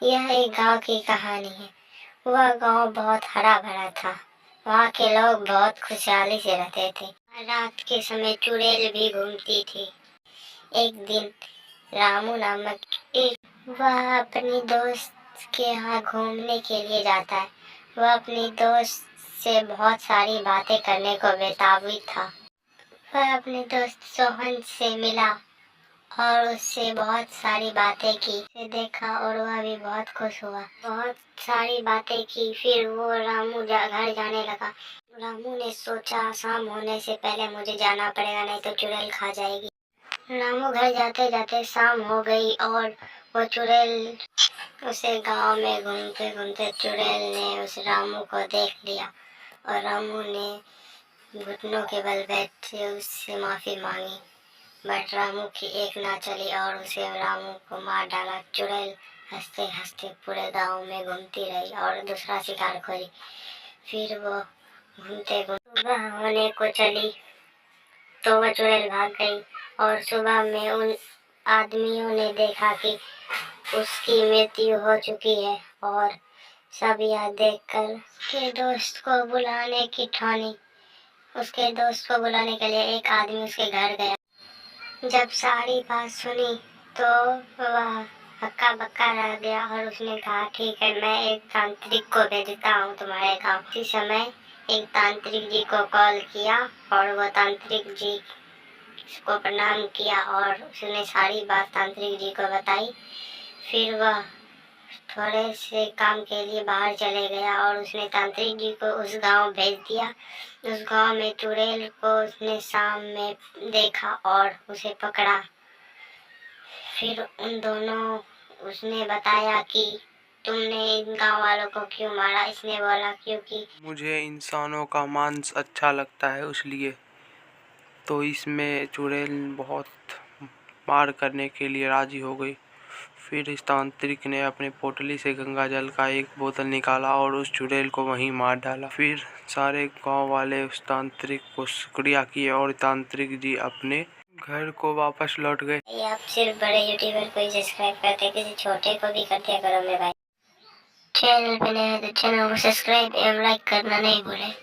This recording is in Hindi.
यह एक गांव की कहानी है। वह गांव बहुत हरा भरा था। वहाँ के लोग बहुत खुशहाली से रहते थे। रात के समय चुड़ैल भी घूमती थी। एक दिन रामू नामक एक वह अपनी दोस्त के यहाँ घूमने के लिए जाता है। वह अपनी दोस्त से बहुत सारी बातें करने को बेताबी था। वह अपने दोस्त सोहन से मिला और उससे बहुत सारी बातें की। उसे देखा और वह भी बहुत खुश हुआ। बहुत सारी बातें की। फिर वो रामू घर जाने लगा। रामू ने सोचा शाम होने से पहले मुझे जाना पड़ेगा, नहीं तो चुड़ैल खा जाएगी। रामू घर जाते जाते शाम हो गई और वो चुड़ैल उसे गांव में घूमते घूमते चुड़ैल ने उस रामू को देख लिया और रामू ने घुटनों के बल बैठे उससे माफी मांगी। बट रामू की एक ना चली और उसे रामू को मार डाला। चुड़ैल हंसते हंसते पूरे गांव में घूमती रही और दूसरा शिकार खोजी। फिर वो घूमते घूमते सुबह होने को चली तो वह चुड़ैल भाग गई और सुबह में उन आदमियों ने देखा कि उसकी मृत्यु हो चुकी है और सब यह देखकर उसके दोस्त को बुलाने की ठानी। उसके दोस्त को बुलाने के लिए एक आदमी उसके घर गया। जब सारी बात सुनी तो वह हक्का बक्का रह गया और उसने कहा, ठीक है, मैं एक तांत्रिक को भेजता हूँ तुम्हारे गाँव। उसी समय एक तांत्रिक जी को कॉल किया और वह तांत्रिक जी को प्रणाम किया और उसने सारी बात तांत्रिक जी को बताई। फिर वह थोड़े से काम के लिए बाहर चले गया और उसने तांत्रिक जी को उस गांव भेज दिया। उस गांव में चुड़ैल को उसने शाम में देखा और उसे पकड़ा। फिर उन दोनों उसने बताया कि तुमने इन गांव वालों को क्यों मारा। इसने बोला क्योंकि मुझे इंसानों का मांस अच्छा लगता है, इसलिए। तो इसमें चुड़ैल बहुत मार करने के लिए राजी हो गई। फिर इस तांत्रिक ने अपनी पोटली से गंगा जल का एक बोतल निकाला और उस चुड़ैल को वहीं मार डाला। फिर सारे गांव वाले उस तांत्रिक को शुक्रिया किए और तांत्रिक जी अपने घर को वापस लौट गए। आप सिर्फ बड़े यूट्यूबर को ही सब्सक्राइब करते, किसी छोटे को भी कर दिया करो मेरे भाई। चैनल पे नए हैं तो चैनल को सब्सक्राइब एवं लाइक करना नहीं भूलें।